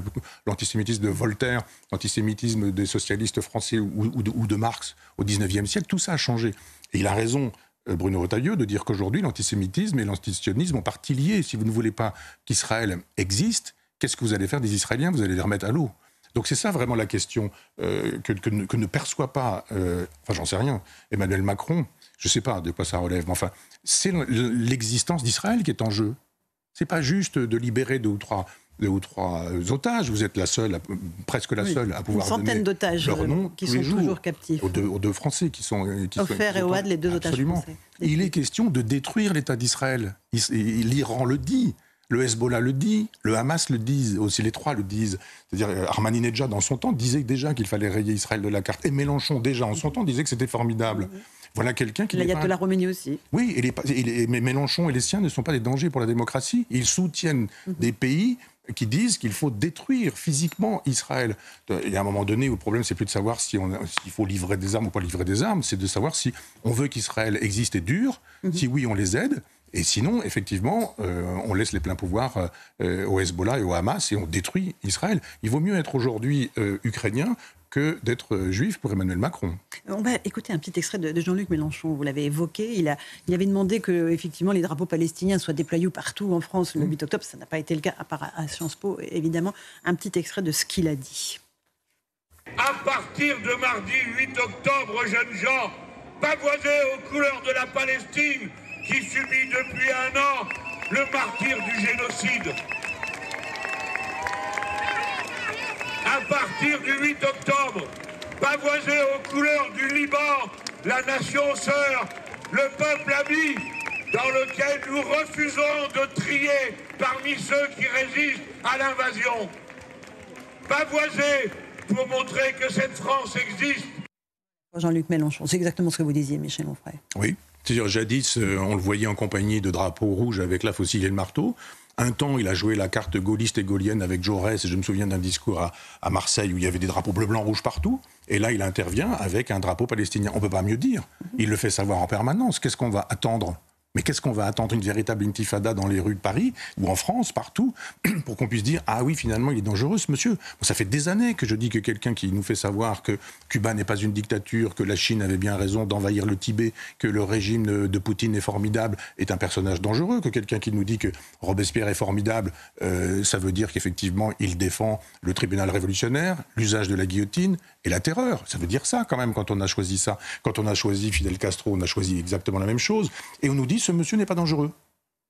l'antisémitisme de Voltaire, l'antisémitisme des socialistes français ou de Marx au XIXe siècle. Tout ça a changé. Et il a raison, Bruno Retailleau, de dire qu'aujourd'hui, l'antisémitisme et l'antisionisme ont partie liée. Si vous ne voulez pas qu'Israël existe, qu'est-ce que vous allez faire des Israéliens ? Vous allez les remettre à l'eau. Donc c'est ça vraiment la question que ne perçoit pas, enfin j'en sais rien, Emmanuel Macron, je ne sais pas de quoi ça relève, mais enfin c'est l'existence d'Israël qui est en jeu. C'est pas juste de libérer deux ou trois otages, vous êtes la seule, presque la seule à pouvoir donner une centaine d'otages leur nom qui sont toujours captifs. Aux deux Français qui sont... Ofer et Ouad, les 2 otages français. Il est question de détruire l'État d'Israël. L'Iran le dit. Le Hezbollah le dit, le Hamas le dit, aussi les 3 le disent. C'est-à-dire Ahmadinejad, dans son temps, disait déjà qu'il fallait rayer Israël de la carte. Et Mélenchon, déjà, en son temps, disait que c'était formidable. Voilà quelqu'un qui... L'ayatollah Khomeini aussi. Oui, mais Mélenchon et les siens ne sont pas des dangers pour la démocratie. Ils soutiennent des pays qui disent qu'il faut détruire physiquement Israël. Il y a un moment donné où le problème, c'est plus de savoir s'il faut livrer des armes ou pas livrer des armes, c'est de savoir si on veut qu'Israël existe et dure, si oui, on les aide, et sinon, effectivement, on laisse les pleins pouvoirs au Hezbollah et au Hamas et on détruit Israël. Il vaut mieux être aujourd'hui ukrainien que d'être juif pour Emmanuel Macron. On va écouter un petit extrait de Jean-Luc Mélenchon. Vous l'avez évoqué. Il avait demandé que, effectivement, les drapeaux palestiniens soient déployés partout en France le 8 octobre. Ça n'a pas été le cas, à part à Sciences Po, évidemment. Un petit extrait de ce qu'il a dit. À partir de mardi 8 octobre, jeunes gens, pavoisés aux couleurs de la Palestine, qui subit depuis un an le martyre du génocide. À partir du 8 octobre, pavoisés aux couleurs du Liban, la nation sœur, le peuple ami, dans lequel nous refusons de trier parmi ceux qui résistent à l'invasion. Pavoisés pour montrer que cette France existe. Jean-Luc Mélenchon, c'est exactement ce que vous disiez, Michel Onfray. Oui, c'est-à-dire jadis, on le voyait en compagnie de drapeaux rouges avec la faucille et le marteau. Un temps, il a joué la carte gaulliste et gaullienne avec Jaurès. Je me souviens d'un discours à Marseille où il y avait des drapeaux bleu, blanc, rouge partout. Et là, il intervient avec un drapeau palestinien. On ne peut pas mieux dire. Il le fait savoir en permanence. Qu'est-ce qu'on va attendre ? Mais qu'est-ce qu'on va attendre, une véritable intifada dans les rues de Paris ou en France, partout, pour qu'on puisse dire « Ah oui, finalement, il est dangereux, ce monsieur ». Ça fait des années que je dis que quelqu'un qui nous fait savoir que Cuba n'est pas une dictature, que la Chine avait bien raison d'envahir le Tibet, que le régime de Poutine est formidable, est un personnage dangereux, que quelqu'un qui nous dit que Robespierre est formidable, ça veut dire qu'effectivement, il défend le tribunal révolutionnaire, l'usage de la guillotine et la terreur. Ça veut dire ça, quand même, quand on a choisi ça. Quand on a choisi Fidel Castro, on a choisi exactement la même chose. Et on nous dit ce monsieur n'est pas dangereux.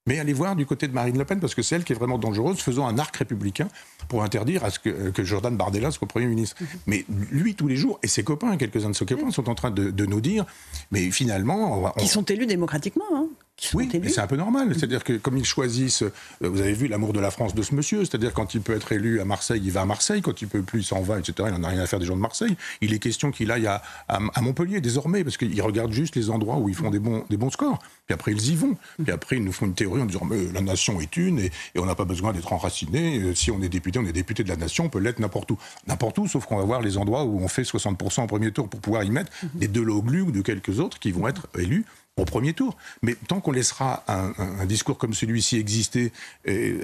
Mais allez voir du côté de Marine Le Pen, parce que c'est elle qui est vraiment dangereuse, faisant un arc républicain pour interdire à ce que Jordan Bardella soit Premier ministre. Mais lui, tous les jours, et ses copains, quelques-uns de ses copains, sont en train de nous dire, mais finalement... Qui sont élus démocratiquement, hein. Oui, mais c'est un peu normal. C'est-à-dire que comme ils choisissent... Vous avez vu l'amour de la France de ce monsieur. C'est-à-dire quand il peut être élu à Marseille, il va à Marseille. Quand il peut plus, il s'en va, etc. Il n'en a rien à faire des gens de Marseille. Il est question qu'il aille à Montpellier désormais, parce qu'il regarde juste les endroits où ils font des bons scores. Puis après, ils y vont. Puis après, ils nous font une théorie en disant mais la nation est une et on n'a pas besoin d'être enraciné. Si on est député de la nation. On peut l'être n'importe où. N'importe où, sauf qu'on va voir les endroits où on fait 60% au premier tour pour pouvoir y mettre des Deloglu ou de quelques autres qui vont être élus au premier tour. Mais tant qu'on laissera un discours comme celui-ci exister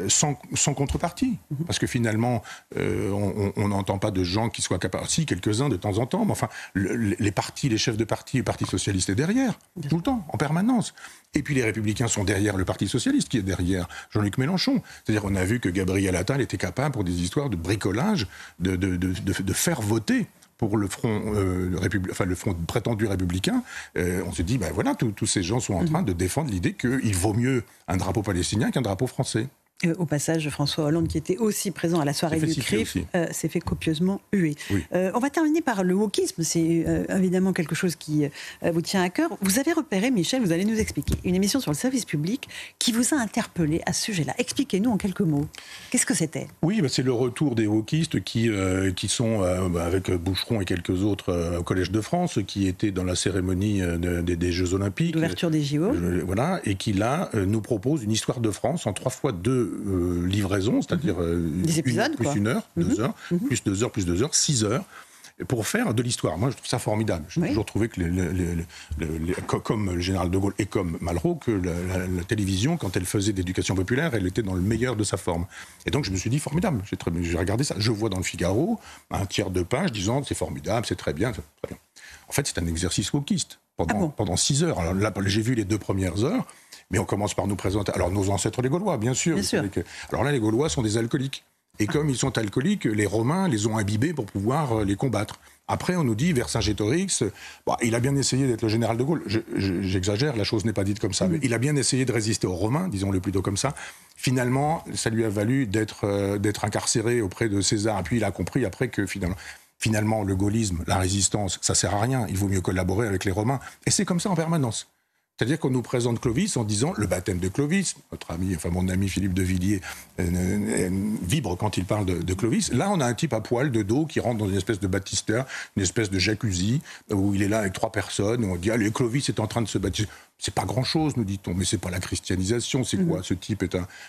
sans contrepartie, parce que finalement, on n'entend pas de gens qui soient capables... Si, quelques-uns de temps en temps, mais enfin, les partis, les chefs de parti, le Parti socialiste est derrière, tout le temps, en permanence. Et puis les Républicains sont derrière le Parti socialiste, qui est derrière Jean-Luc Mélenchon. C'est-à-dire qu'on a vu que Gabriel Attal était capable, pour des histoires de bricolage, de faire voter pour le front, le front prétendu républicain, on se dit, ben voilà, tous ces gens sont en train de défendre l'idée qu'il vaut mieux un drapeau palestinien qu'un drapeau français. Au passage, François Hollande, qui était aussi présent à la soirée du CRIF, s'est fait copieusement huer. Oui. On va terminer par le wokisme. C'est évidemment quelque chose qui vous tient à cœur. Vous avez repéré, Michel, vous allez nous expliquer, une émission sur le service public qui vous a interpellé à ce sujet-là. Expliquez-nous en quelques mots. Qu'est-ce que c'était ? Oui, c'est le retour des wokistes qui sont, avec Boucheron et quelques autres au Collège de France, qui étaient dans la cérémonie des Jeux Olympiques. L'ouverture des JO. Voilà, et qui, là, nous propose une histoire de France en 3 fois 2 livraison, c'est-à-dire des épisodes, plus 1 heure, 2 heures, plus 2 heures, plus 2 heures, 6 heures, pour faire de l'histoire. Moi, je trouve ça formidable. J'ai toujours trouvé que, comme le général de Gaulle et comme Malraux, que la télévision, quand elle faisait d'éducation populaire, elle était dans le meilleur de sa forme. Et donc, je me suis dit, formidable. J'ai regardé ça. Je vois dans le Figaro un tiers de page disant, c'est formidable, c'est très bien, En fait, c'est un exercice wokiste pendant 6 heures. Alors là, j'ai vu les 2 premières heures. Mais on commence par nous présenter... Alors, nos ancêtres, les Gaulois, bien sûr. Alors là, les Gaulois sont des alcooliques. Et comme ils sont alcooliques, les Romains les ont imbibés pour pouvoir les combattre. Après, on nous dit, Vercingétorix, il a bien essayé d'être le général de Gaulle. J'exagère, la chose n'est pas dite comme ça. Mais il a bien essayé de résister aux Romains, disons-le plutôt comme ça. Finalement, ça lui a valu d'être incarcéré auprès de César. Et puis, il a compris après que finalement, le gaullisme, la résistance, ça sert à rien. Il vaut mieux collaborer avec les Romains. Et c'est comme ça en permanence. C'est-à-dire qu'on nous présente Clovis en disant le baptême de Clovis. Mon ami Philippe de Villiers vibre quand il parle de Clovis. Là, on a un type à poil de dos qui rentre dans une espèce de baptistère, une espèce de jacuzzi, où il est là avec 3 personnes. On dit allez, Clovis est en train de se baptiser. C'est pas grand-chose, nous dit-on, mais c'est pas la christianisation. C'est quoi ? Ce type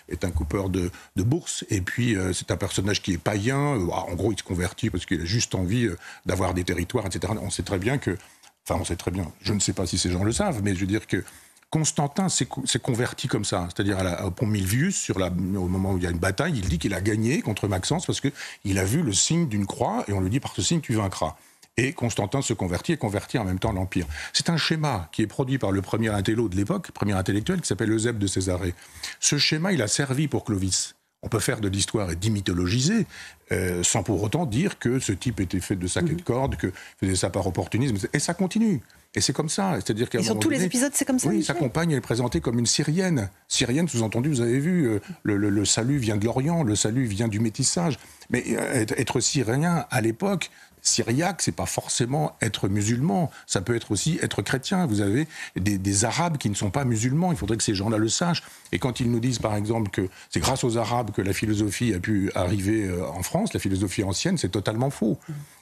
est un coupeur de bourse, et puis c'est un personnage qui est païen. En gros, il se convertit parce qu'il a juste envie d'avoir des territoires, etc. On sait très bien que... Enfin, on sait très bien, je ne sais pas si ces gens le savent, mais je veux dire que Constantin s'est converti comme ça, c'est-à-dire au pont Milvius, au moment où il y a une bataille, il dit qu'il a gagné contre Maxence parce qu'il a vu le signe d'une croix, et on lui dit par ce signe tu vaincras. Et Constantin se convertit et convertit en même temps l'Empire. C'est un schéma qui est produit par le premier intello de l'époque, premier intellectuel, qui s'appelle Eusèbe de Césarée. Ce schéma, il a servi pour Clovis. On peut faire de l'histoire et d'imythologiser sans pour autant dire que ce type était fait de sac et de cordes, que faisait ça par opportunisme. Et ça continue. Et c'est comme ça. C'est-à-dire qu'à et sur tous les épisodes, c'est comme ça. Oui, Michel. sa compagne, elle est présentée comme une Syrienne. Syrienne, sous-entendu, vous avez vu, le salut vient de l'Orient, le salut vient du métissage. Mais être syrien à l'époque, syriaque, c'est pas forcément être musulman. Ça peut être aussi être chrétien. Vous avez des Arabes qui ne sont pas musulmans. Il faudrait que ces gens-là le sachent. Et quand ils nous disent, par exemple, que c'est grâce aux Arabes que la philosophie a pu arriver en France, la philosophie ancienne, c'est totalement faux.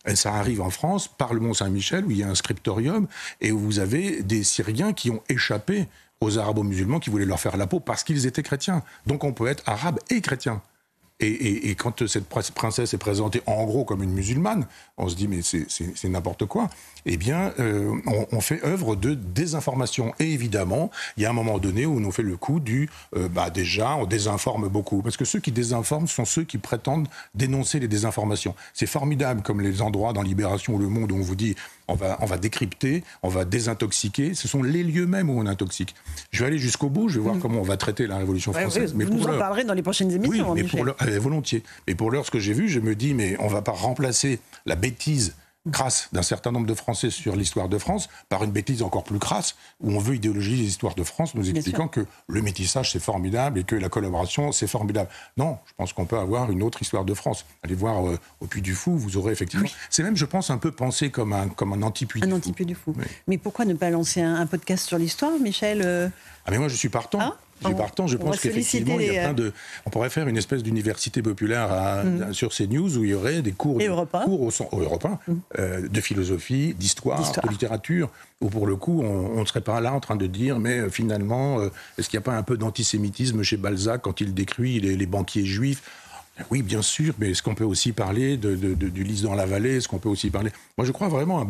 Et ça arrive en France par le Mont-Saint-Michel, où il y a un scriptorium, et où vous avez des Syriens qui ont échappé aux Arabo-musulmans qui voulaient leur faire la peau parce qu'ils étaient chrétiens. Donc on peut être arabe et chrétien. Et quand cette princesse est présentée en gros comme une musulmane, on se dit mais c'est n'importe quoi. Eh bien, on fait œuvre de désinformation. Et évidemment, il y a un moment donné où on fait le coup déjà, on désinforme beaucoup. Parce que ceux qui désinforment sont ceux qui prétendent dénoncer les désinformations. C'est formidable comme les endroits dans Libération ou Le Monde où on vous dit on va décrypter, on va désintoxiquer. Ce sont les lieux mêmes où on intoxique. Je vais aller jusqu'au bout, je vais voir comment on va traiter la Révolution française. Mais vous nous en parlerez dans les prochaines émissions. Oui, mais volontiers. Mais pour l'heure, ce que j'ai vu, je me dis, mais on ne va pas remplacer la bêtise crasse d'un certain nombre de Français sur l'histoire de France par une bêtise encore plus crasse où on veut idéologiser l'histoire de France nous expliquant que le métissage c'est formidable et que la collaboration c'est formidable. Non, je pense qu'on peut avoir une autre histoire de France. Allez voir au Puy du Fou, vous aurez effectivement... Oui. C'est même, je pense, un peu pensé comme un anti-Puy du Fou. Un anti-Puy du Fou. Oui. Mais pourquoi ne pas lancer un podcast sur l'histoire, Michel Ah mais moi je suis partant. Je pense qu'effectivement, il y a on pourrait faire une espèce d'université populaire sur CNews où il y aurait des cours européens de philosophie, d'histoire, de littérature, où pour le coup, on ne serait pas là en train de dire, mais finalement, est-ce qu'il n'y a pas un peu d'antisémitisme chez Balzac quand il décrit les banquiers juifs ? Oui, bien sûr, mais est-ce qu'on peut aussi parler du Lys dans la vallée ? Est-ce qu'on peut aussi parler... Moi, je crois vraiment,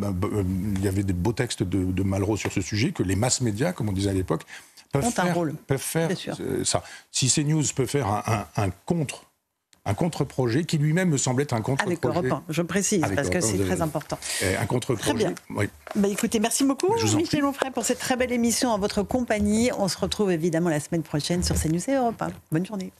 il y avait des beaux textes de Malraux sur ce sujet, que les masses médias, comme on disait à l'époque, peuvent faire ça. Si CNews peut faire un contre-projet qui lui-même me semble être un contre-projet. Avec Europe 1, je précise, parce que c'est très important. Un contre-projet. Très bien. Oui. Écoutez, merci beaucoup, Michel Onfray, pour cette très belle émission en votre compagnie. On se retrouve évidemment la semaine prochaine sur CNews et Europe 1. Bonne journée.